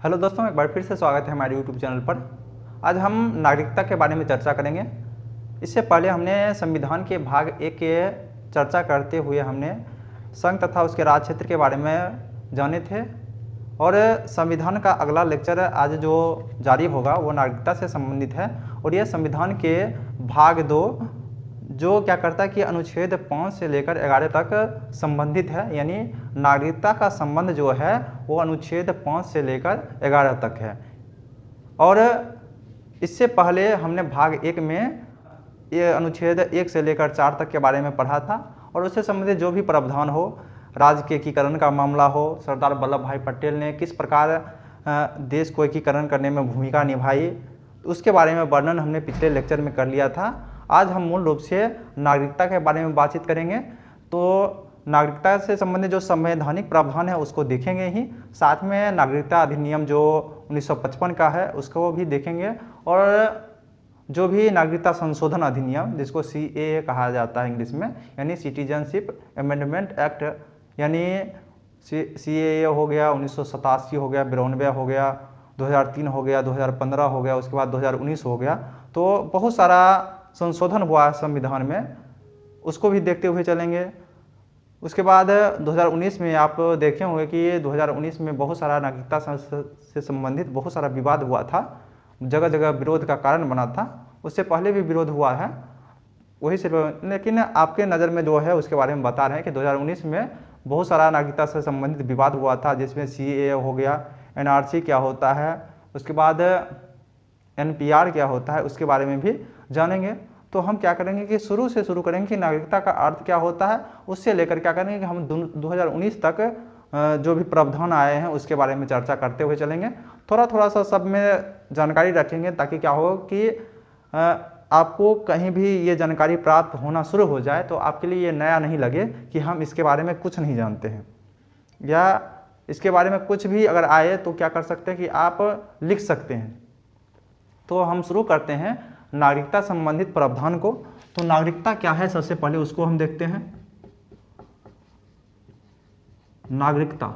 Hello दोस्तों, एक बार फिर से स्वागत है हमारे यूट्यूब चैनल पर। आज हम नागरिकता के बारे में चर्चा करेंगे। इससे पहले हमने संविधान के भाग 1 के चर्चा करते हुए हमने संघ तथा उसके राज क्षेत्र के बारे में जाने थे और संविधान का अगला लेक्चर आज जो जारी होगा वो नागरिकता से संबंधित है। और यह संविधान के भाग 2 जो क्या करता है कि अनुच्छेद 5 से लेकर 11 तक संबंधित है, यानी नागरिकता का संबंध जो है वो अनुच्छेद 5 से लेकर 11 तक है। और इससे पहले हमने भाग 1 में ये अनुच्छेद 1 से लेकर 4 तक के बारे में पढ़ा था और उससे संबंधित जो भी प्रावधान हो, राज्य के एकीकरण का मामला हो, सरदार वल्लभ भाई पटेल ने किस प्रकार देश को एकीकरण करने में भूमिका निभाई, उसके बारे में वर्णन हमने पिछले लेक्चर में कर लिया था। आज हम मूल रूप से नागरिकता के बारे में बातचीत करेंगे। तो नागरिकता से संबंधित जो संवैधानिक प्रावधान है उसको देखेंगे ही, साथ में नागरिकता अधिनियम जो 1955 का है उसको भी देखेंगे और जो भी नागरिकता संशोधन अधिनियम जिसको CAA कहा जाता है इंग्लिश में, यानी सिटीजनशिप अमेंडमेंट एक्ट, यानी CAA हो गया, 1987 हो गया, 92 हो गया, 2003 हो गया, 2015 हो गया, उसके बाद 2019 हो गया। तो बहुत सारा संशोधन हुआ है संविधान में, उसको भी देखते हुए चलेंगे। उसके बाद 2019 में आप देखे होंगे कि 2019 में बहुत सारा नागरिकता से संबंधित बहुत सारा विवाद हुआ था, जगह जगह विरोध का कारण बना था। उससे पहले भी विरोध हुआ है वही से, लेकिन आपके नज़र में जो है उसके बारे में बता रहे हैं कि 2019 में बहुत सारा नागरिकता से संबंधित विवाद हुआ था, जिसमें CAA हो गया, NRC क्या होता है, उसके बाद NPR क्या होता है, उसके बारे में भी जानेंगे। तो हम क्या करेंगे कि शुरू से शुरू करेंगे कि नागरिकता का अर्थ क्या होता है, उससे लेकर क्या करेंगे कि हम 2019 तक जो भी प्रावधान आए हैं उसके बारे में चर्चा करते हुए चलेंगे। थोड़ा सा सब में जानकारी रखेंगे ताकि क्या हो कि आपको कहीं भी ये जानकारी प्राप्त होना शुरू हो जाए तो आपके लिए ये नया नहीं लगे कि हम इसके बारे में कुछ नहीं जानते हैं, या इसके बारे में कुछ भी अगर आए तो क्या कर सकते हैं कि आप लिख सकते हैं। तो हम शुरू करते हैं नागरिकता संबंधित प्रावधान को। तो नागरिकता क्या है, सबसे पहले उसको हम देखते हैं। नागरिकता,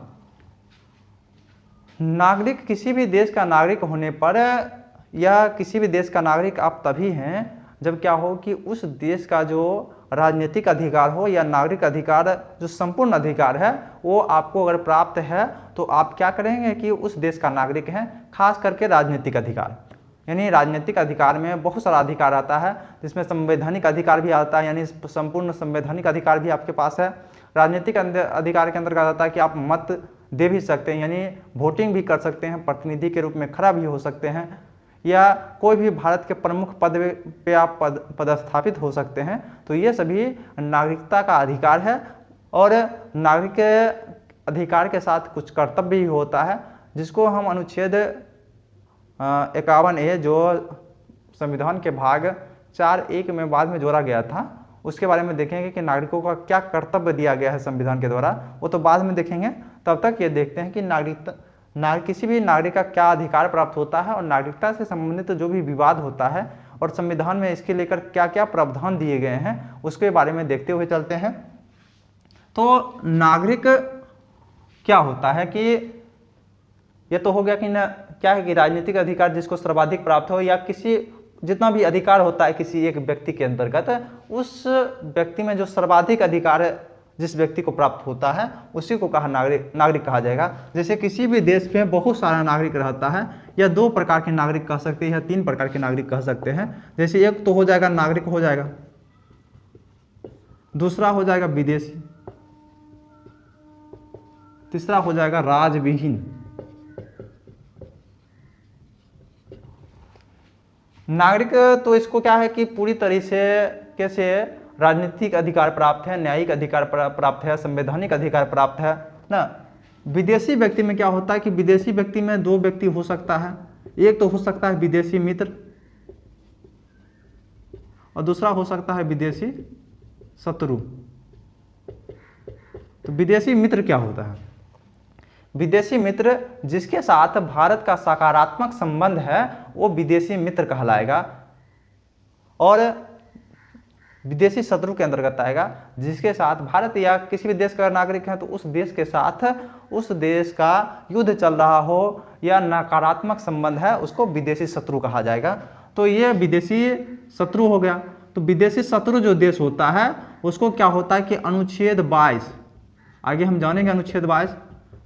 नागरिक किसी भी देश का नागरिक होने पर, या किसी भी देश का नागरिक आप तभी हैं जब क्या हो कि उस देश का जो राजनीतिक अधिकार हो या नागरिक अधिकार, जो संपूर्ण अधिकार है वो आपको अगर प्राप्त है तो आप क्या करेंगे कि उस देश का नागरिक हैं। खास करके राजनीतिक अधिकार, यानी राजनीतिक अधिकार में बहुत सारा अधिकार आता है, जिसमें संवैधानिक अधिकार भी आता है, यानी संपूर्ण संवैधानिक अधिकार भी आपके पास है। राजनीतिक अधिकार के अंतर्गत आता है कि आप मत दे भी सकते हैं, यानी वोटिंग भी कर सकते हैं, प्रतिनिधि के रूप में खड़ा भी हो सकते हैं, या कोई भी भारत के प्रमुख पद पे आप पदस्थापित हो सकते हैं। तो ये सभी नागरिकता का अधिकार है। और नागरिक अधिकार के साथ कुछ कर्तव्य भी होता है, जिसको हम अनुच्छेद 51A जो संविधान के भाग 4(1) में बाद में जोड़ा गया था, उसके बारे में देखेंगे कि नागरिकों का क्या कर्तव्य दिया गया है संविधान के द्वारा, वो तो बाद में देखेंगे। तब तक ये देखते हैं कि किसी भी नागरिक का क्या अधिकार प्राप्त होता है और नागरिकता से संबंधित जो भी विवाद होता है और संविधान में इसके लेकर क्या क्या प्रावधान दिए गए हैं उसके बारे में देखते हुए चलते हैं। तो नागरिक क्या होता है कि ये तो हो गया कि क्या है कि राजनीतिक अधिकार जिसको सर्वाधिक प्राप्त हो, या किसी जितना भी अधिकार होता है किसी एक व्यक्ति के अंतर्गत, उस व्यक्ति में जो सर्वाधिक अधिकार जिस व्यक्ति को प्राप्त होता है उसी को कहा नागरिक कहा जाएगा। जैसे किसी भी देश में बहुत सारा नागरिक रहता है, या 2 प्रकार के नागरिक कह सकते हैं या 3 प्रकार के नागरिक कह सकते हैं। जैसे एक तो हो जाएगा नागरिक हो जाएगा, दूसरा हो जाएगा विदेशी, तीसरा हो जाएगा राजविहीन। नागरिक तो इसको क्या है कि पूरी तरह से कैसे राजनीतिक अधिकार प्राप्त है, न्यायिक अधिकार प्राप्त है, संवैधानिक अधिकार प्राप्त है ना। विदेशी व्यक्ति में क्या होता है कि विदेशी व्यक्ति में 2 व्यक्ति हो सकता है, एक तो हो सकता है विदेशी मित्र और दूसरा हो सकता है विदेशी शत्रु। तो विदेशी मित्र क्या होता है? विदेशी मित्र जिसके साथ भारत का सकारात्मक संबंध है वो विदेशी मित्र कहलाएगा। और विदेशी शत्रु के अंतर्गत आएगा, जिसके साथ भारत या किसी भी देश का नागरिक है तो उस देश के साथ उस देश का युद्ध चल रहा हो या नकारात्मक संबंध है, उसको विदेशी शत्रु कहा जाएगा। तो ये विदेशी शत्रु हो गया। तो विदेशी शत्रु जो देश होता है उसको क्या होता है कि अनुच्छेद 22, आगे हम जानेंगे अनुच्छेद 22,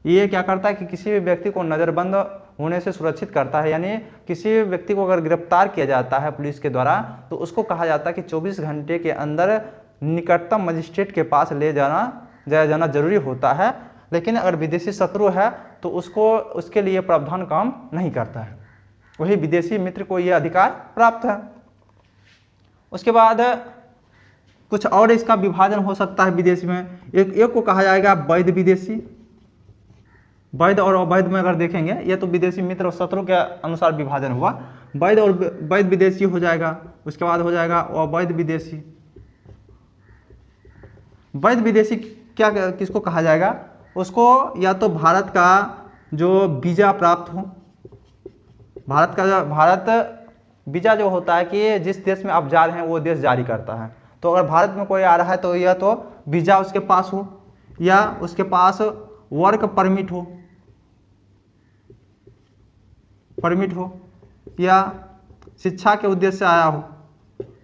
ये क्या करता है कि किसी भी व्यक्ति को नज़रबंद होने से सुरक्षित करता है। यानी किसी भी व्यक्ति को अगर गिरफ्तार किया जाता है पुलिस के द्वारा तो उसको कहा जाता है कि 24 घंटे के अंदर निकटतम मजिस्ट्रेट के पास ले जाना जरूरी होता है। लेकिन अगर विदेशी शत्रु है तो उसके लिए प्रावधान काम नहीं करता है, वही विदेशी मित्र को यह अधिकार प्राप्त है। उसके बाद कुछ और इसका विभाजन हो सकता है विदेश में। एक को कहा जाएगा वैध विदेशी। वैध और अवैध में अगर देखेंगे, ये तो विदेशी मित्र और शत्रु के अनुसार विभाजन हुआ। वैध और वैध विदेशी हो जाएगा। उसके बाद हो जाएगा अवैध विदेशी। वैध विदेशी किसको कहा जाएगा? उसको या तो भारत का जो वीजा प्राप्त हो, भारत वीजा जो होता है कि जिस देश में आप जा रहे हैं वो देश जारी करता है। तो अगर भारत में कोई आ रहा है तो या तो वीजा उसके पास हो या उसके पास वर्क परमिट हो या शिक्षा के उद्देश्य से आया हो।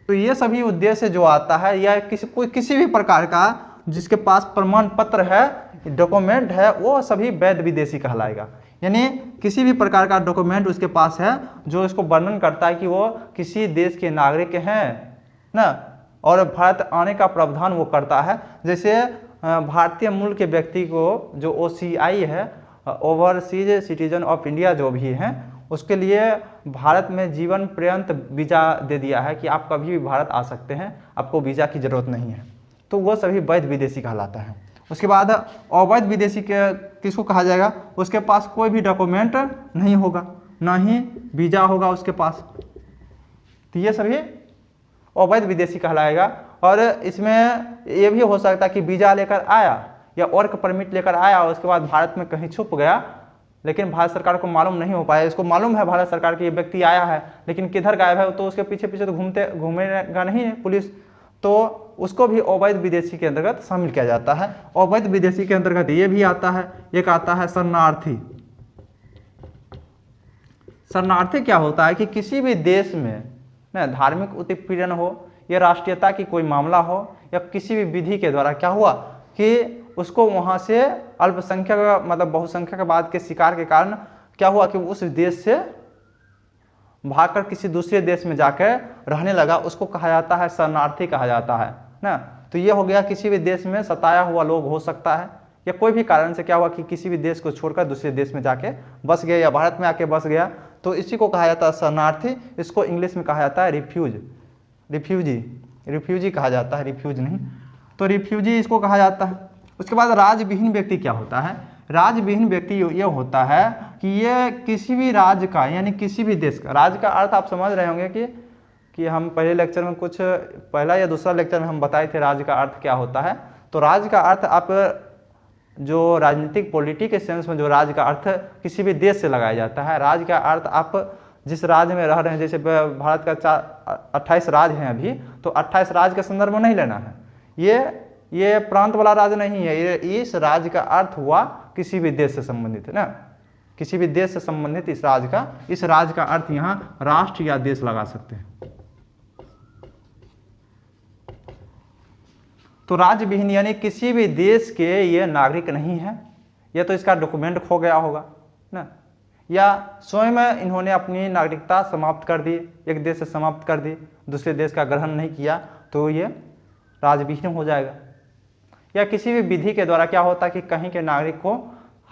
तो ये सभी उद्देश्य जो आता है या किसी भी प्रकार का जिसके पास प्रमाण पत्र है, डॉक्यूमेंट है, वो सभी वैध विदेशी कहलाएगा। यानी किसी भी प्रकार का डॉक्यूमेंट उसके पास है जो इसको वर्णन करता है कि वो किसी देश के नागरिक हैं ना, और भारत आने का प्रावधान वो करता है। जैसे भारतीय मूल के व्यक्ति को जो OCI है, ओवरसीज सिटीजन ऑफ इंडिया जो भी हैं, उसके लिए भारत में जीवन पर्यंत वीज़ा दे दिया है कि आप कभी भी भारत आ सकते हैं, आपको वीज़ा की ज़रूरत नहीं है। तो वो सभी वैध विदेशी कहलाता है। उसके बाद अवैध विदेशी किसको कहा जाएगा? उसके पास कोई भी डॉक्यूमेंट नहीं होगा, ना ही वीज़ा होगा उसके पास। तो ये सभी अवैध विदेशी कहलाएगा। और इसमें ये भी हो सकता है कि वीज़ा लेकर आया या वर्क परमिट लेकर आया और उसके बाद भारत में कहीं छुप गया, लेकिन भारत सरकार को मालूम नहीं हो पाया। इसको मालूम है भारत सरकार कि ये व्यक्ति आया है, लेकिन किधर गायब है, तो उसके पीछे पीछे तो घूमेगा नहीं है पुलिस, तो उसको भी अवैध विदेशी के अंतर्गत शामिल किया जाता है। अवैध विदेशी के अंतर्गत ये भी आता है, एक आता है शरणार्थी। शरणार्थी क्या होता है कि किसी भी देश में ना धार्मिक उत्पीड़न हो या राष्ट्रीयता की कोई मामला हो या किसी भी विधि के द्वारा क्या हुआ कि उसको वहाँ से अल्पसंख्यक मतलब बहुसंख्यकवाद के शिकार के कारण क्या हुआ कि उस देश से भागकर किसी दूसरे देश में जाकर रहने लगा, उसको कहा जाता है शरणार्थी कहा जाता है ना। तो ये हो गया किसी भी देश में सताया हुआ लोग हो सकता है या कोई भी कारण से क्या हुआ कि किसी भी देश को छोड़कर दूसरे देश में जाके बस गया या भारत में आके बस गया, तो इसी को कहा जाता है शरणार्थी। इसको इंग्लिश में कहा जाता है रिफ्यूजी कहा जाता है, रिफ्यूज नहीं, तो रिफ्यूजी इसको कहा जाता है। उसके बाद राज्यविहीन व्यक्ति क्या होता है? राज्यविहीन व्यक्ति ये होता है कि ये किसी भी राज्य का यानी किसी भी देश का, राज्य का अर्थ आप समझ रहे होंगे कि हम पहले लेक्चर में कुछ पहला या दूसरा लेक्चर में हम बताए थे राज्य का अर्थ क्या होता है। तो राज्य का अर्थ आप जो राजनीतिक पॉलिटी के सेंस में जो राज्य का अर्थ किसी भी देश से लगाया जाता है, राज्य का अर्थ आप जिस राज्य में रह रहे हैं, जैसे भारत का 28 राज्य हैं अभी, तो 28 राज्य के संदर्भ में नहीं लेना है। ये प्रांत वाला राज्य नहीं है, ये इस राज्य का अर्थ हुआ किसी भी देश से संबंधित है ना, किसी भी देश से संबंधित इस राज्य का अर्थ यहाँ राष्ट्र या देश लगा सकते हैं। तो राज्यविहीन यानी किसी भी देश के ये नागरिक नहीं है, या तो इसका डॉक्यूमेंट खो गया होगा ना, या स्वयं इन्होंने अपनी नागरिकता समाप्त कर दी, एक देश से समाप्त कर दी, दूसरे देश का ग्रहण नहीं किया, तो ये राज्यविहीन हो जाएगा। या किसी भी विधि के द्वारा क्या होता है कि कहीं के नागरिक को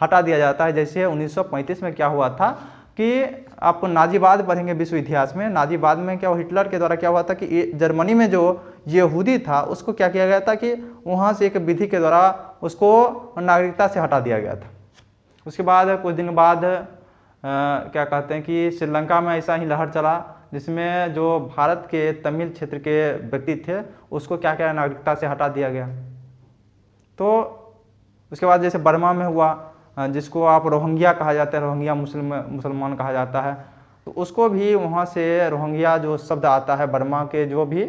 हटा दिया जाता है। जैसे 1935 में क्या हुआ था कि आप नाजीवाद पढ़ेंगे विश्व इतिहास में, नाजीवाद में क्या हिटलर के द्वारा क्या हुआ था कि जर्मनी में जो यहूदी था उसको क्या किया गया था कि वहाँ से एक विधि के द्वारा उसको नागरिकता से हटा दिया गया था। उसके बाद कुछ दिन बाद क्या कहते हैं कि श्रीलंका में ऐसा ही लहर चला, जिसमें जो भारत के तमिल क्षेत्र के व्यक्ति थे उसको क्या क्या नागरिकता से हटा दिया गया। तो उसके बाद जैसे बर्मा में हुआ, जिसको आप रोहिंग्या कहा जाता है, रोहिंग्या मुसलमान कहा जाता है, तो उसको भी वहाँ से रोहिंग्या जो शब्द आता है बर्मा के जो भी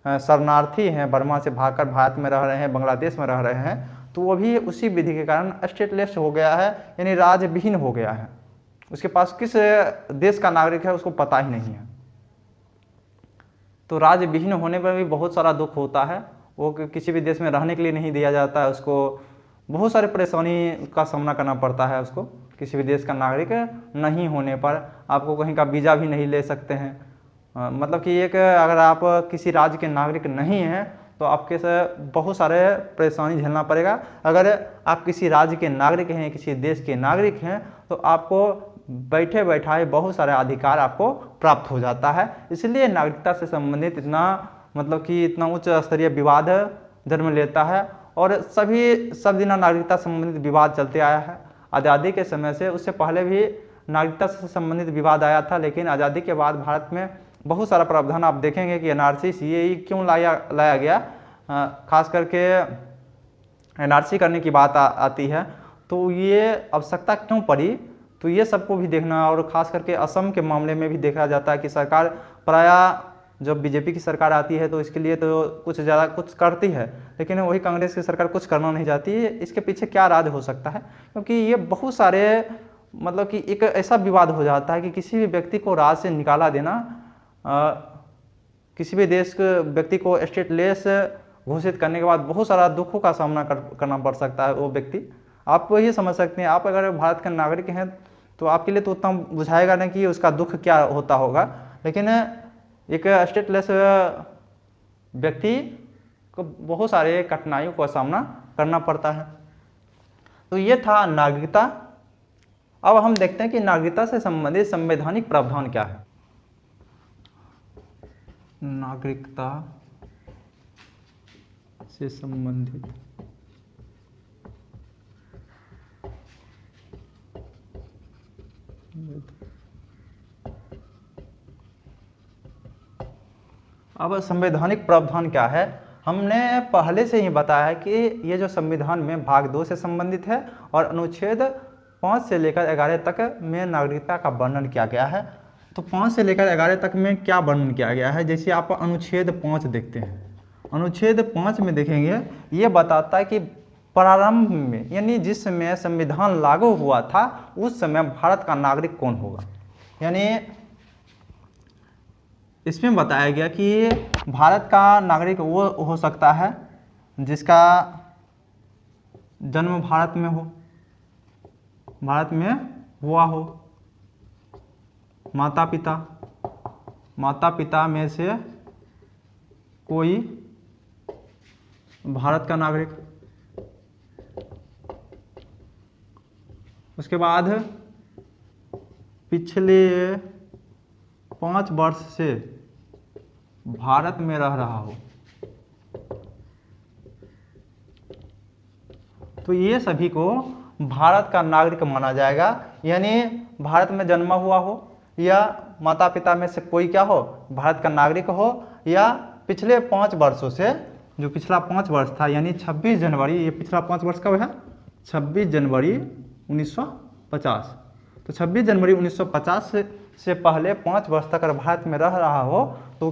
शरणार्थी हैं, बर्मा से भागकर भारत में रह रहे हैं, बांग्लादेश में रह रहे हैं, तो वो भी उसी विधि के कारण स्टेटलेस हो गया है, यानी राज्यविहीन हो गया है। उसके पास किस देश का नागरिक है उसको पता ही नहीं है। तो राज्यविहीन होने पर भी बहुत सारा दुख होता है, वो किसी भी देश में रहने के लिए नहीं दिया जाता है, उसको बहुत सारे परेशानी का सामना करना पड़ता है। उसको किसी भी देश का नागरिक नहीं होने पर आपको कहीं का वीज़ा भी नहीं ले सकते हैं। मतलब कि एक अगर आप किसी राज्य के नागरिक नहीं हैं तो आपके से बहुत सारे परेशानी झेलना पड़ेगा। अगर आप किसी राज्य के नागरिक हैं, किसी देश के नागरिक हैं, तो आपको बैठे बैठाए बहुत सारे अधिकार आपको प्राप्त हो जाता है। इसलिए नागरिकता से संबंधित इतना मतलब कि इतना उच्च स्तरीय विवाद जन्म लेता है और सब दिना नागरिकता संबंधित विवाद चलते आया है आज़ादी के समय से। उससे पहले भी नागरिकता से संबंधित विवाद आया था, लेकिन आज़ादी के बाद भारत में बहुत सारा प्रावधान आप देखेंगे कि एनआरसी सीएए क्यों लाया गया। खास करके एनआरसी करने की बात आती है तो ये आवश्यकता क्यों पड़ी, तो ये सबको भी देखना। और ख़ास करके असम के मामले में भी देखा जाता है कि सरकार प्रायः जब बीजेपी की सरकार आती है तो इसके लिए तो कुछ ज़्यादा कुछ करती है, लेकिन वही कांग्रेस की सरकार कुछ करना नहीं चाहती है। इसके पीछे क्या राज हो सकता है, क्योंकि ये बहुत सारे मतलब कि एक ऐसा विवाद हो जाता है कि किसी भी व्यक्ति को राज से निकाला देना, किसी भी देश के व्यक्ति को स्टेटलेस घोषित करने के बाद बहुत सारा दुखों का सामना करना पड़ सकता है वो व्यक्ति। आप ये समझ सकते हैं, आप अगर भारत के नागरिक हैं तो आपके लिए तो उतना बुझाएगा नहीं कि उसका दुख क्या होता होगा, लेकिन एक स्टेटलेस व्यक्ति को बहुत सारे कठिनाइयों का सामना करना पड़ता है। तो ये था नागरिकता। अब हम देखते हैं कि नागरिकता से संबंधित संवैधानिक प्रावधान क्या है। नागरिकता से संबंधित अब संवैधानिक प्रावधान क्या है, हमने पहले से ही बताया है कि ये जो संविधान में भाग 2 से संबंधित है और अनुच्छेद 5 से लेकर 11 तक में नागरिकता का वर्णन किया गया है। तो 5 से लेकर 11 तक में क्या वर्णन किया गया है, जैसे आप अनुच्छेद 5 देखते हैं। अनुच्छेद 5 में देखेंगे, ये बताता है कि प्रारंभ में यानी जिस समय संविधान लागू हुआ था उस समय भारत का नागरिक कौन होगा। यानी इसमें बताया गया कि भारत का नागरिक वो हो सकता है जिसका जन्म भारत में हो, भारत में हुआ हो, माता पिता में से कोई भारत का नागरिक। उसके बाद पिछले 5 वर्ष से भारत में रह रहा हो, तो ये सभी को भारत का नागरिक माना जाएगा। यानी भारत में जन्मा हुआ हो या माता पिता में से कोई क्या हो, भारत का नागरिक हो, या पिछले 5 वर्षों से, जो पिछला 5 वर्ष था यानी 26 जनवरी, ये पिछला 5 वर्ष कब है, 26 जनवरी 1950। तो 26 जनवरी 1950 से पहले 5 वर्ष तक अगर भारत में रह रहा हो तो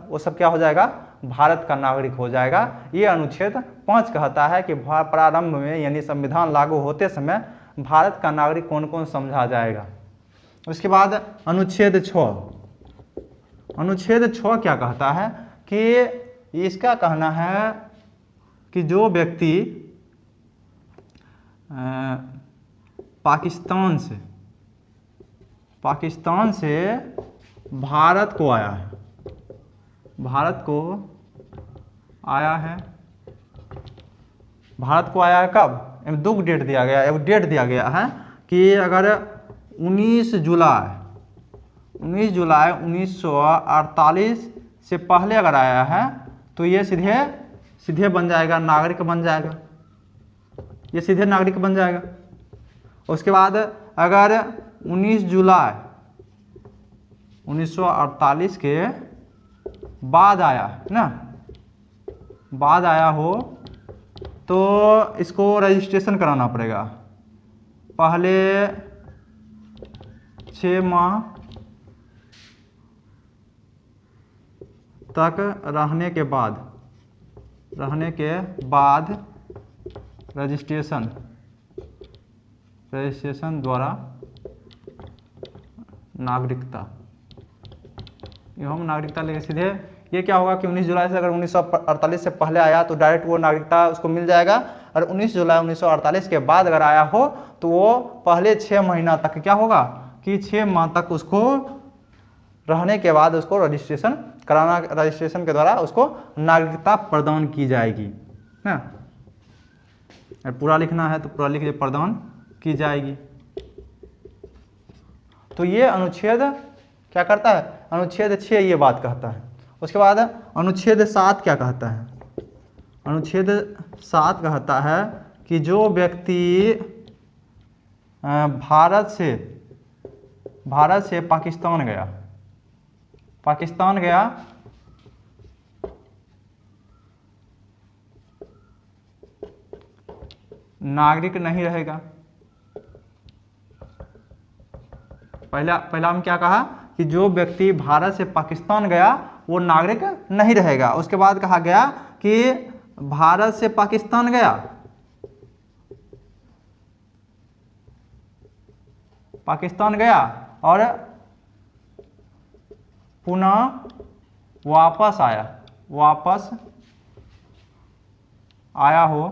वो सब क्या हो जाएगा, भारत का नागरिक हो जाएगा। ये अनुच्छेद 5 कहता है कि प्रारंभ में यानी संविधान लागू होते समय भारत का नागरिक कौन कौन समझा जाएगा। उसके बाद अनुच्छेद 6 क्या कहता है कि इसका कहना है कि जो व्यक्ति पाकिस्तान से भारत को आया है कब, दो डेट दिया गया, एक डेट दिया गया है कि अगर 19 जुलाई 1948 से पहले अगर आया है तो ये सीधे बन जाएगा, नागरिक बन जाएगा, ये सीधे नागरिक बन जाएगा। उसके बाद अगर 19 जुलाई 1948 के बाद आया है ना, बाद आया हो तो इसको रजिस्ट्रेशन कराना पड़ेगा। पहले 6 माह तक रहने के बाद रजिस्ट्रेशन द्वारा नागरिकता, हम नागरिकता लेके सीधे ये क्या होगा कि 19 जुलाई से अगर 1948 से पहले आया तो डायरेक्ट वो नागरिकता उसको मिल जाएगा, और 19 जुलाई 1948 के बाद अगर आया हो तो वो पहले 6 महीना तक क्या होगा कि 6 माह तक उसको रहने के बाद उसको रजिस्ट्रेशन कराना, रजिस्ट्रेशन के द्वारा उसको नागरिकता प्रदान की जाएगी ना। पूरा लिखना है तो पूरा लिख लीजिए, प्रदान की जाएगी। तो ये अनुच्छेद क्या करता है, अनुच्छेद 6 ये बात कहता है। उसके बाद अनुच्छेद 7 क्या कहता है, अनुच्छेद 7 कहता है कि जो व्यक्ति भारत से पाकिस्तान गया नागरिक नहीं रहेगा। पहला हम क्या कहा कि जो व्यक्ति भारत से पाकिस्तान गया वो नागरिक नहीं रहेगा। उसके बाद कहा गया कि भारत से पाकिस्तान गया और पुनः वापस आया हो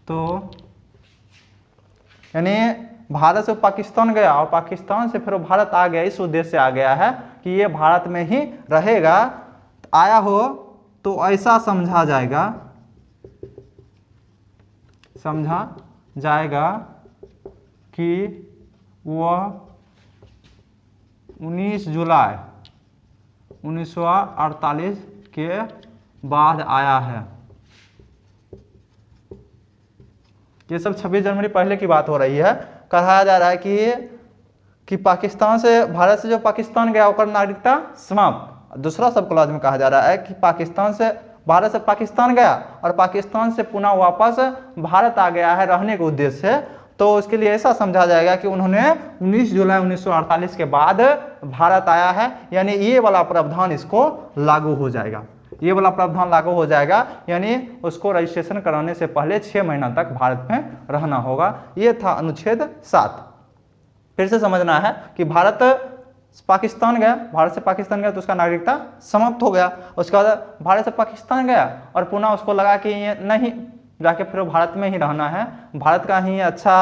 तो यानी भारत से पाकिस्तान गया और पाकिस्तान से फिर वो भारत आ गया, इस उद्देश्य से आ गया है कि ये भारत में ही रहेगा, आया हो तो ऐसा समझा जाएगा कि वह 19 जुलाई 1948 के बाद आया है। ये सब 26 जनवरी पहले की बात हो रही है। कहा जा रहा है कि पाकिस्तान से, भारत से जो पाकिस्तान गया होकर नागरिकता समाप्त। दूसरा सब क्लॉज में कहा जा रहा है कि भारत से पाकिस्तान गया और पाकिस्तान से पुनः वापस भारत आ गया है रहने के उद्देश्य से, तो उसके लिए ऐसा समझा जाएगा कि उन्होंने 19 जुलाई 1948 के बाद भारत आया है, यानी ये वाला प्रावधान इसको लागू हो जाएगा। ये वाला प्रावधान लागू हो जाएगा, यानी उसको रजिस्ट्रेशन कराने से पहले 6 महीना तक भारत में रहना होगा। ये था अनुच्छेद 7। फिर से समझना है कि भारत से पाकिस्तान गया तो उसका नागरिकता समाप्त हो गया। उसके बाद भारत से पाकिस्तान गया और पुनः उसको लगा कि ये नहीं, जाके फिर भारत में ही रहना है, भारत का ही अच्छा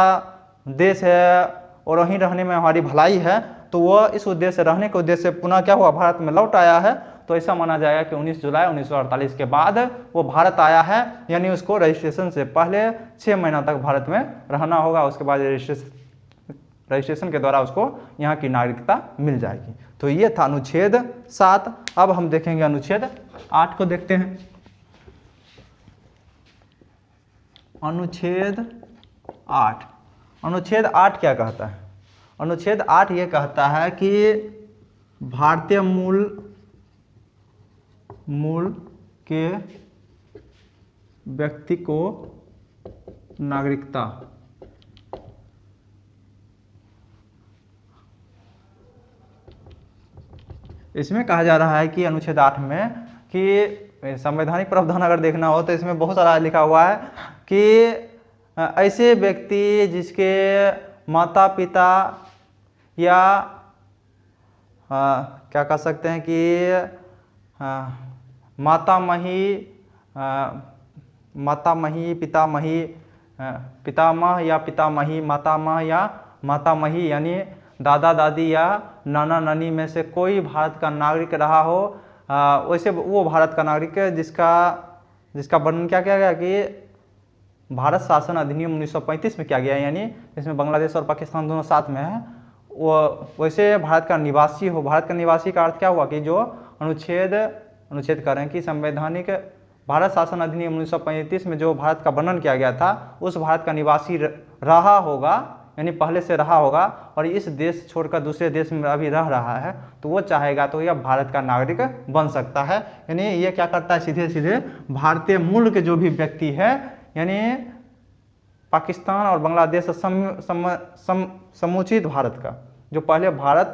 देश है और वहीं रहने में हमारी भलाई है, तो वह इस उद्देश्य से, रहने के उद्देश्य से पुनः क्या हुआ, भारत में लौट आया है। तो ऐसा माना जाएगा कि 19 जुलाई 1948 के बाद वो भारत आया है, यानी उसको रजिस्ट्रेशन से पहले 6 महीना तक भारत में रहना होगा। उसके बाद रजिस्ट्रेशन के द्वारा उसको यहाँ की नागरिकता मिल जाएगी। तो ये था अनुच्छेद 7। अब हम देखेंगे अनुच्छेद 8 को देखते हैं। अनुच्छेद 8 क्या कहता है? अनुच्छेद 8 ये कहता है कि भारतीय मूल के व्यक्ति को नागरिकता इसमें कहा जा रहा है कि अनुच्छेद 8 में कि संवैधानिक प्रावधान अगर देखना हो तो इसमें बहुत सारा लिखा हुआ है कि ऐसे व्यक्ति जिसके माता पिता या क्या कह सकते हैं कि पितामह या पितामही, मातामह या मातामही, यानी दादा दादी या नाना नानी में से कोई भारत का नागरिक रहा हो, वैसे वो भारत का नागरिक है जिसका वर्णन क्या किया गया कि भारत शासन अधिनियम 1935 में किया गया, यानी इसमें बांग्लादेश और पाकिस्तान दोनों साथ में है, वो वैसे भारत का निवासी हो। भारत का निवासी का अर्थ क्या हुआ कि जो अनुच्छेद कर रहे हैं कि संवैधानिक भारत शासन अधिनियम 1935 में जो भारत का वर्णन किया गया था, उस भारत का निवासी रहा होगा, यानी पहले से रहा होगा और इस देश छोड़कर दूसरे देश में अभी रह रहा है, तो वो चाहेगा तो यह भारत का नागरिक बन सकता है। यानी ये क्या करता है, सीधे सीधे भारतीय मूल के जो भी व्यक्ति है, यानी पाकिस्तान और बांग्लादेश समुचित भारत का, जो पहले भारत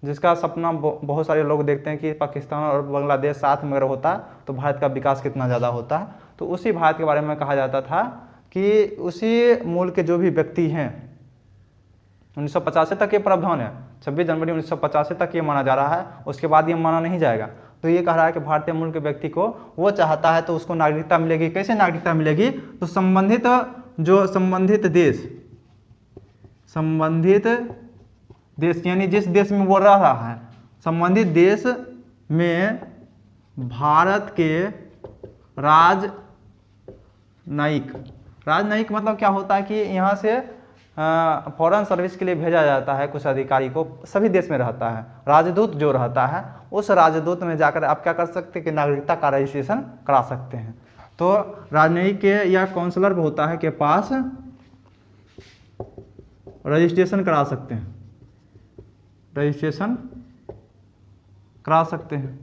जिसका सपना बहुत सारे लोग देखते हैं कि पाकिस्तान और बांग्लादेश साथ में अगर होता तो भारत का विकास कितना ज़्यादा होता। तो उसी भारत के बारे में कहा जाता था कि उसी मूल के जो भी व्यक्ति हैं, 1985 तक ये प्रावधान है, 26 जनवरी 1985 तक ये माना जा रहा है, उसके बाद ये माना नहीं जाएगा। तो ये कह रहा है कि भारतीय मूल के व्यक्ति को वो चाहता है तो उसको नागरिकता मिलेगी। कैसे नागरिकता मिलेगी? तो संबंधित देश यानी जिस देश में वो रह रहा है, संबंधित देश में भारत के राजनयिक मतलब क्या होता है कि यहाँ से फॉरेन सर्विस के लिए भेजा जाता है कुछ अधिकारी को, सभी देश में रहता है, राजदूत जो रहता है, उस राजदूत में जाकर आप क्या कर सकते हैं कि नागरिकता का रजिस्ट्रेशन करा सकते हैं। तो राजनयिक के या काउंसलर होता है के पास रजिस्ट्रेशन करा सकते हैं,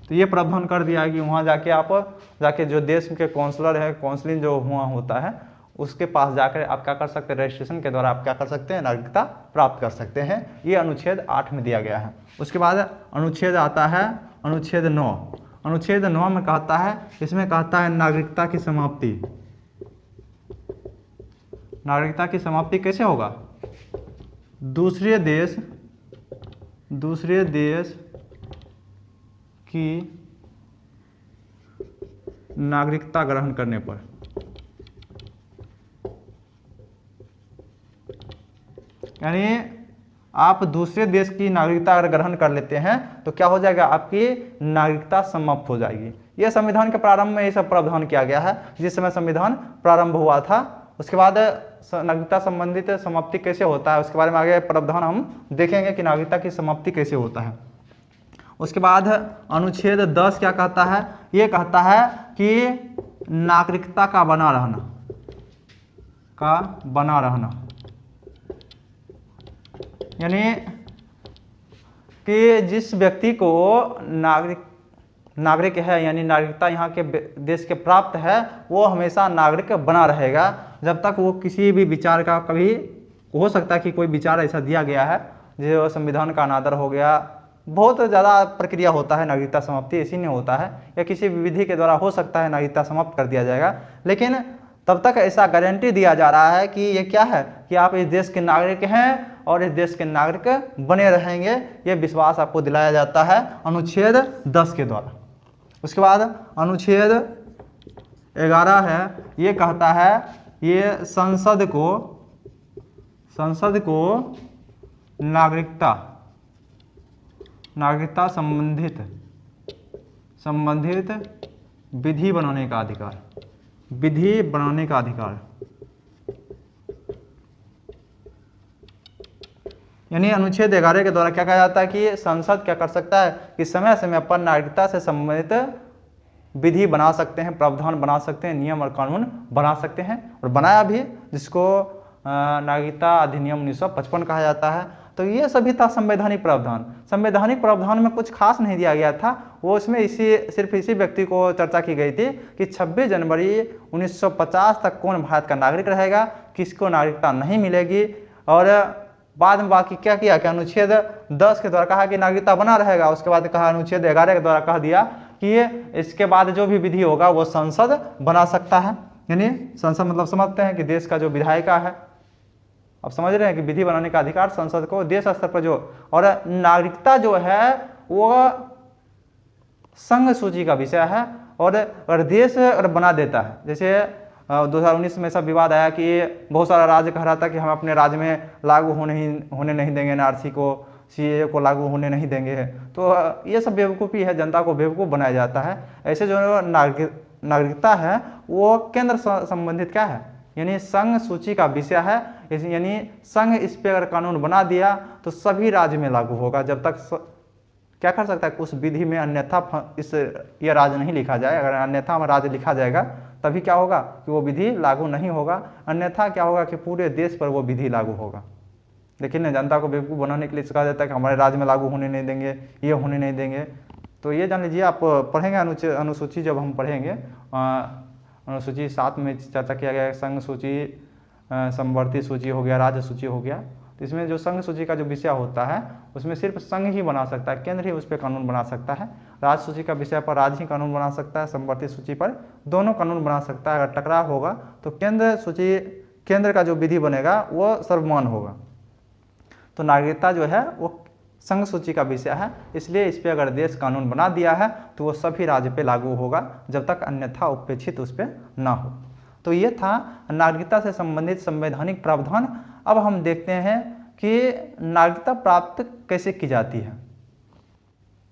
तो ये प्रावधान कर दिया है कि वहाँ जाके आप जो देश के काउंसलर है, काउंसलिंग जो हुआ होता है, उसके पास जाकर आप क्या कर सकते हैं, रजिस्ट्रेशन के द्वारा आप क्या कर सकते हैं, नागरिकता प्राप्त कर सकते हैं। ये अनुच्छेद 8 में दिया गया है। उसके बाद अनुच्छेद आता है अनुच्छेद 9। अनुच्छेद 9 में कहता है, इसमें कहता है नागरिकता की समाप्ति। नागरिकता की समाप्ति कैसे होगा? दूसरे देश की नागरिकता ग्रहण करने पर। यानी आप दूसरे देश की नागरिकता अगर ग्रहण कर लेते हैं तो क्या हो जाएगा, आपकी नागरिकता समाप्त हो जाएगी। यह संविधान के प्रारंभ में ये सब प्रावधान किया गया है, जिस समय संविधान प्रारंभ हुआ था। उसके बाद नागरिकता संबंधित समाप्ति कैसे होता है, उसके बारे में आगे प्रावधान हम देखेंगे कि नागरिकता की समाप्ति कैसे होता है। उसके बाद अनुच्छेद 10 क्या कहता है? ये कहता है कि नागरिकता का बना रहना, यानी कि जिस व्यक्ति को नागरिक है, यानी नागरिकता यहाँ के देश के प्राप्त है, वो हमेशा नागरिक बना रहेगा जब तक वो किसी भी विचार का, कभी हो सकता है कि कोई विचार ऐसा दिया गया है जो संविधान का अनादर हो गया, बहुत ज़्यादा प्रक्रिया होता है नागरिकता समाप्ति, ऐसी नहीं होता है, या किसी विधि के द्वारा हो सकता है नागरिकता समाप्त कर दिया जाएगा। लेकिन तब तक ऐसा गारंटी दिया जा रहा है कि ये क्या है कि आप इस देश के नागरिक हैं और इस देश के नागरिक बने रहेंगे, ये विश्वास आपको दिलाया जाता है अनुच्छेद 10 के द्वारा। उसके बाद अनुच्छेद 11 है, ये कहता है, ये संसद को नागरिकता संबंधित विधि बनाने का अधिकार, यानी अनुच्छेद 11 के द्वारा क्या कहा जाता है कि संसद क्या कर सकता है कि समय समय पर नागरिकता से संबंधित विधि बना सकते हैं, प्रावधान बना सकते हैं, नियम और कानून बना सकते हैं, और बनाया भी, जिसको नागरिकता अधिनियम 1955 कहा जाता है। तो ये सभी था संवैधानिक प्रावधान। संवैधानिक प्रावधान में कुछ खास नहीं दिया गया था, वो इसमें सिर्फ इसी व्यक्ति को चर्चा की गई थी कि 26 जनवरी 1950 तक कौन भारत का नागरिक रहेगा, किसको नागरिकता नहीं मिलेगी। और बाद में बाकी क्या किया कि अनुच्छेद 10 के द्वारा कहा कि नागरिकता बना रहेगा। उसके बाद कहा अनुच्छेद 11 के द्वारा कह दिया कि इसके बाद जो भी विधि होगा वो संसद बना सकता है। यानी संसद मतलब समझते हैं कि देश का जो विधायिका है, अब समझ रहे हैं कि विधि बनाने का अधिकार संसद को देश स्तर पर जो, और नागरिकता जो है वो संघ सूची का विषय है, और अगर देश अगर बना देता है, जैसे 2019 में ऐसा विवाद आया कि बहुत सारा राज्य कह रहा था कि हम अपने राज्य में लागू होने नहीं देंगे एनआरसी को, सीएए को लागू होने नहीं देंगे। तो ये सब बेवकूफ़ी है, जनता को बेवकूफ़ बनाया जाता है। ऐसे जो नागरिकता है वो केंद्र संबंधित क्या है, यानी संघ सूची का विषय है, यानी संघ इस पर अगर कानून बना दिया तो सभी राज्य में लागू होगा। जब तक क्या कर सकता है उस विधि में अन्यथा ये राज्य नहीं लिखा जाए, अगर अन्यथा राज्य लिखा जाएगा तभी क्या होगा कि वो विधि लागू नहीं होगा, अन्यथा क्या होगा कि पूरे देश पर वो विधि लागू होगा। लेकिन जनता को बेवकूफ़ बनाने के लिए कहा जाता है कि हमारे राज्य में लागू होने नहीं देंगे, ये होने नहीं देंगे। तो ये जान लीजिए, आप पढ़ेंगे अनुसूची, जब हम पढ़ेंगे अनुसूची 7 में चर्चा किया गया है, संघ सूची, समवर्ती सूची हो गया, राज्य सूची हो गया। तो इसमें जो संघ सूची का जो विषय होता है उसमें सिर्फ संघ ही बना सकता है, केंद्र ही उस पर कानून बना सकता है। राज्य सूची का विषय पर राज्य ही कानून बना सकता है, समवर्ती सूची पर दोनों कानून बना सकता है। अगर टकराव होगा तो केंद्र का जो विधि बनेगा वो सर्वमान्य होगा। तो नागरिकता जो है वो संघ सूची का विषय है, इसलिए इस पर अगर देश कानून बना दिया है तो वो सभी राज्य पे लागू होगा जब तक अन्यथा उपेक्षित उस पर ना हो। तो ये था नागरिकता से संबंधित संवैधानिक प्रावधान। अब हम देखते हैं कि नागरिकता प्राप्त कैसे की जाती है।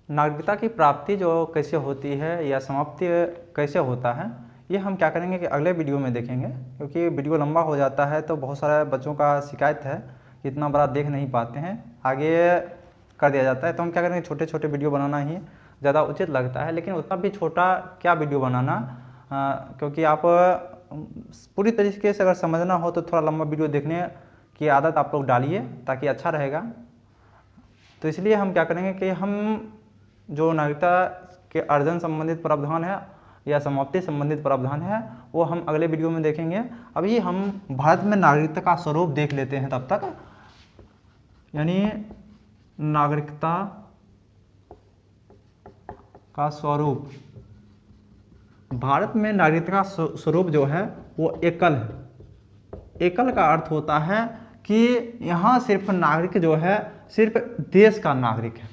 नागरिकता की प्राप्ति जो कैसे होती है या समाप्ति कैसे होता है, ये हम क्या करेंगे कि अगले वीडियो में देखेंगे, क्योंकि वीडियो लंबा हो जाता है तो बहुत सारे बच्चों का शिकायत है कि इतना बड़ा देख नहीं पाते हैं, आगे कर दिया जाता है। तो हम क्या करेंगे, छोटे छोटे वीडियो बनाना ही ज़्यादा उचित लगता है, लेकिन उतना भी छोटा क्या वीडियो बनाना, क्योंकि आप पूरी तरीके से अगर समझना हो तो थोड़ा लंबा वीडियो देखने की आदत आप लोग डालिए ताकि अच्छा रहेगा। तो इसलिए हम क्या करेंगे कि हम जो नागरिकता के अर्जन संबंधित प्रावधान है या समाप्ति संबंधित प्रावधान है वो हम अगले वीडियो में देखेंगे। अभी हम भारत में नागरिकता का स्वरूप देख लेते हैं तब तक, यानी नागरिकता का स्वरूप। भारत में नागरिकता का स्वरूप जो है वो एकल है। एकल का अर्थ होता है कि यहाँ सिर्फ नागरिक जो है सिर्फ देश का नागरिक है।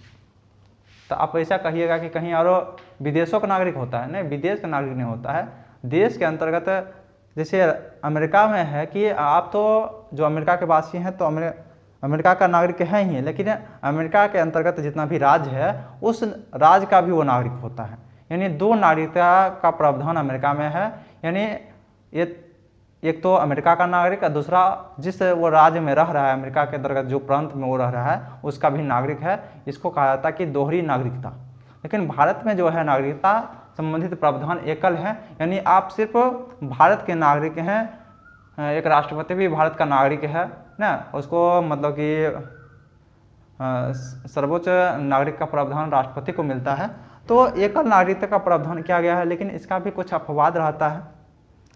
तो आप ऐसा कहिएगा कि कहीं और विदेशों का नागरिक होता है, नहीं, विदेश का नागरिक नहीं होता है। देश के अंतर्गत जैसे अमेरिका में है कि आप तो जो अमेरिका के वासी हैं तो अमेरिका का नागरिक है ही, लेकिन अमेरिका के अंतर्गत जितना भी राज्य है उस राज्य का भी वो नागरिक होता है। यानी दो नागरिकता का प्रावधान अमेरिका में है, यानी ये एक तो अमेरिका का नागरिक और दूसरा जिस वो राज्य में रह रहा है, अमेरिका के अंतर्गत जो प्रांत में वो रह रहा है उसका भी नागरिक है। इसको कहा जाता है कि दोहरी नागरिकता। लेकिन भारत में जो है नागरिकता संबंधित प्रावधान एकल है, यानी आप सिर्फ भारत के नागरिक हैं। एक राष्ट्रपति भी भारत का नागरिक है ना, उसको मतलब कि सर्वोच्च नागरिक का प्रावधान राष्ट्रपति को मिलता है। तो एकल नागरिकता का प्रावधान किया गया है, लेकिन इसका भी कुछ अपवाद रहता है।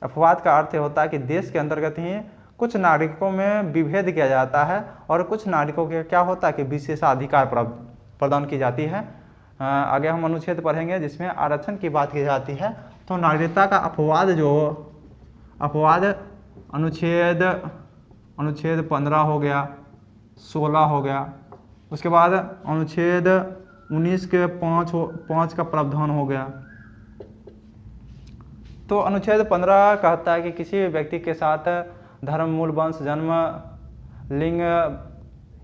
अपवाद का अर्थ होता है कि देश के अंतर्गत ही कुछ नागरिकों में विभेद किया जाता है और कुछ नागरिकों के क्या होता है कि विशेषाधिकार प्रदान की जाती है। आगे हम अनुच्छेद पढ़ेंगे जिसमें आरक्षण की बात की जाती है। तो नागरिकता का अपवाद अनुच्छेद 15 हो गया, 16 हो गया, उसके बाद अनुच्छेद 19 के 5 का प्रावधान हो गया। तो अनुच्छेद 15 कहता है कि किसी भी व्यक्ति के साथ धर्म, मूल, वंश, जन्म, लिंग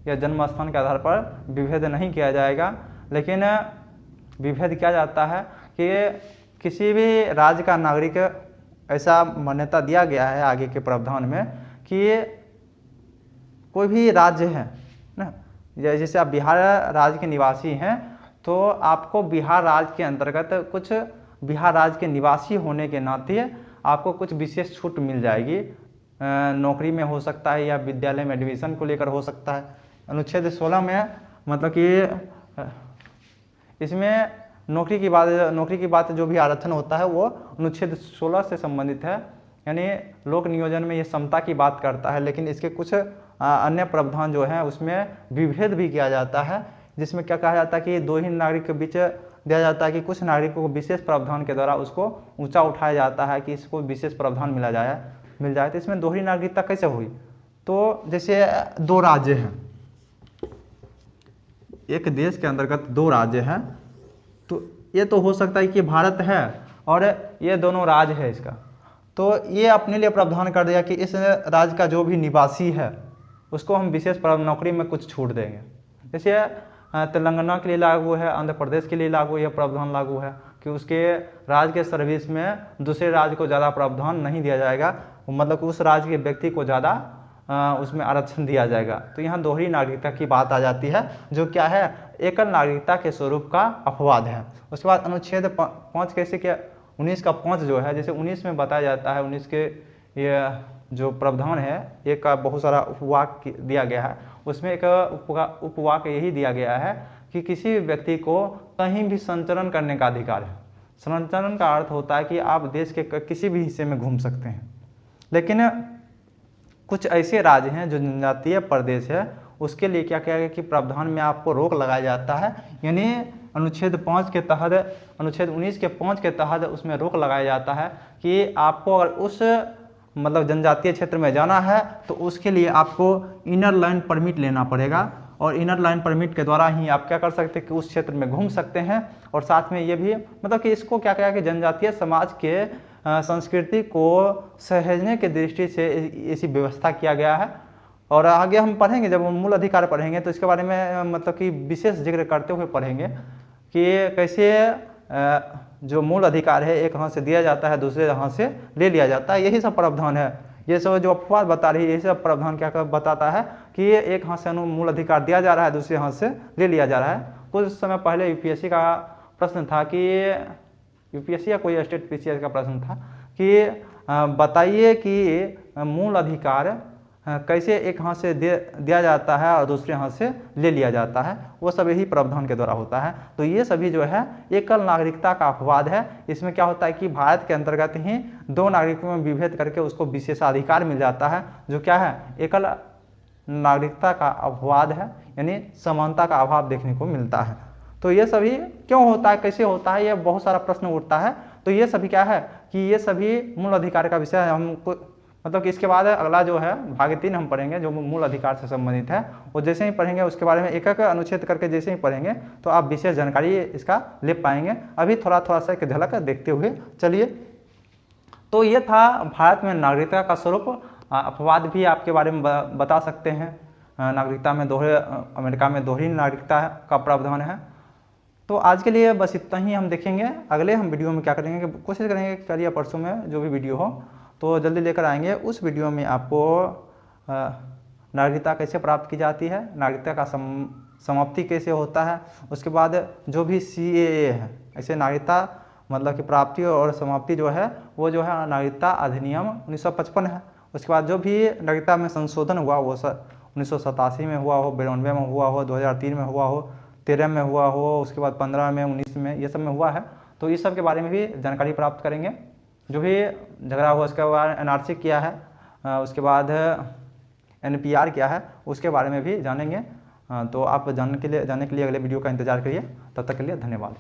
या जन्म स्थान के आधार पर विभेद नहीं किया जाएगा। लेकिन विभेद किया जाता है कि किसी भी राज्य का नागरिक, ऐसा मान्यता दिया गया है आगे के प्रावधान में कि कोई भी राज्य है ना, जैसे आप बिहार राज्य के निवासी हैं तो आपको बिहार राज्य के अंतर्गत कुछ बिहार राज्य के निवासी होने के नाते आपको कुछ विशेष छूट मिल जाएगी। नौकरी में हो सकता है या विद्यालय में एडमिशन को लेकर हो सकता है। अनुच्छेद 16 में मतलब कि इसमें नौकरी की बात जो भी आरक्षण होता है वो अनुच्छेद 16 से संबंधित है, यानी लोक नियोजन में ये समता की बात करता है। लेकिन इसके कुछ अन्य प्रावधान जो हैं उसमें विभेद भी किया जाता है, जिसमें क्या कहा जाता है कि दो ही नागरिक के बीच दिया जाता है कि कुछ नागरिकों को विशेष प्रावधान के द्वारा उसको ऊंचा उठाया जाता है कि इसको विशेष प्रावधान मिल जाए। तो इसमें दोहरी नागरिकता कैसे हुई? तो जैसे दो राज्य हैं, एक देश के अंतर्गत दो राज्य हैं, तो ये तो हो सकता है कि भारत है और ये दोनों राज्य है इसका, तो ये अपने लिए प्रावधान कर दिया कि इस राज्य का जो भी निवासी है उसको हम विशेष नौकरी में कुछ छूट देंगे। जैसे तेलंगाना के लिए लागू है, आंध्र प्रदेश के लिए लागू, यह प्रावधान लागू है कि उसके राज्य के सर्विस में दूसरे राज्य को ज़्यादा प्रावधान नहीं दिया जाएगा, मतलब कि उस राज्य के व्यक्ति को ज़्यादा उसमें आरक्षण दिया जाएगा। तो यहाँ दोहरी नागरिकता की बात आ जाती है, जो क्या है, एकल नागरिकता के स्वरूप का अपवाद है। उसके बाद अनुच्छेद 5 कैसे क्या 19 का 5 जो है, जैसे 19 में बताया जाता है, 19 के ये जो प्रावधान है एक का बहुत सारा उपवाक दिया गया है, उसमें एक उपवाक यही दिया गया है कि किसी भी व्यक्ति को कहीं भी संचरण करने का अधिकार है। संचरण का अर्थ होता है कि आप देश के किसी भी हिस्से में घूम सकते हैं, लेकिन कुछ ऐसे राज्य हैं जो जनजातीय प्रदेश है, उसके लिए क्या किया गया कि प्रावधान में आपको रोक लगाया जाता है, यानी अनुच्छेद 5 के तहत, अनुच्छेद 19 के 5 के तहत उसमें रोक लगाया जाता है कि आपको अगर उस मतलब जनजातीय क्षेत्र में जाना है तो उसके लिए आपको इनर लाइन परमिट लेना पड़ेगा, और इनर लाइन परमिट के द्वारा ही आप क्या कर सकते हैं कि उस क्षेत्र में घूम सकते हैं। और साथ में ये भी मतलब कि इसको क्या किया कि जनजातीय समाज के संस्कृति को सहेजने की दृष्टि से ऐसी व्यवस्था किया गया है। और आगे हम पढ़ेंगे, जब हम मूल अधिकार पढ़ेंगे तो इसके बारे में मतलब कि विशेष जिक्र करते हुए पढ़ेंगे कि कैसे जो मूल अधिकार है एक हाथ से दिया जाता है, दूसरे हाथ से ले लिया जाता है। यही सब प्रावधान है, ये सब जो अपवाद बता रही है, यही सब प्रावधान क्या बताता है कि ये एक हाथ से मूल अधिकार दिया जा रहा है, दूसरे हाथ से ले लिया जा रहा है। कुछ समय पहले यूपीएससी का प्रश्न था कि यूपीएससी या कोई स्टेट पीसीएस का प्रश्न था कि बताइए कि मूल अधिकार कैसे एक हाथ से दिया जाता है और दूसरे हाथ से ले लिया जाता है, वो सब यही प्रावधान के द्वारा होता है। तो ये सभी जो है एकल नागरिकता का अपवाद है। इसमें क्या होता है कि भारत के अंतर्गत ही दो नागरिकों में विभेद करके उसको विशेषाधिकार मिल जाता है, जो क्या है एकल नागरिकता का अपवाद है, यानी समानता का अभाव देखने को मिलता है। तो ये सभी क्यों होता है, कैसे होता है, ये बहुत सारा प्रश्न उठता है। तो ये सभी क्या है कि ये सभी मूल अधिकार का विषय हमको मतलब कि इसके बाद अगला जो है भाग 3 हम पढ़ेंगे जो मूल अधिकार से संबंधित है। वो जैसे ही पढ़ेंगे उसके बारे में एक एक अनुच्छेद करके जैसे ही पढ़ेंगे तो आप विशेष जानकारी इसका ले पाएंगे। अभी थोड़ा थोड़ा सा एक झलक देखते हुए चलिए। तो ये था भारत में नागरिकता का स्वरूप। अपवाद भी आपके बारे में बता सकते हैं। नागरिकता में अमेरिका में दोहरी नागरिकता का प्रावधान है। तो आज के लिए बस इतना ही हम देखेंगे। अगले हम वीडियो में क्या करेंगे, कोशिश करेंगे कल या परसों में जो भी वीडियो हो तो जल्दी लेकर आएंगे। उस वीडियो में आपको नागरिकता कैसे प्राप्त की जाती है, नागरिकता का समाप्ति कैसे होता है, उसके बाद जो भी CAA है, ऐसे नागरिकता मतलब कि प्राप्ति और समाप्ति जो है वो जो है नागरिकता अधिनियम 1955 है। उसके बाद जो भी नागरिकता में संशोधन हुआ वो 1987 में हुआ हो, 92 में हुआ हो, 2003 में हुआ हो, 13 में हुआ हो, उसके बाद 15 में, 19 में, ये सब में हुआ है। तो इस सब के बारे में भी जानकारी प्राप्त करेंगे। जो भी झगड़ा हुआ उसके बाद NRC किया है, उसके बाद NPR किया है, उसके बारे में भी जानेंगे। तो आप जानने के लिए अगले वीडियो का इंतजार करिए। तब तक के लिए धन्यवाद।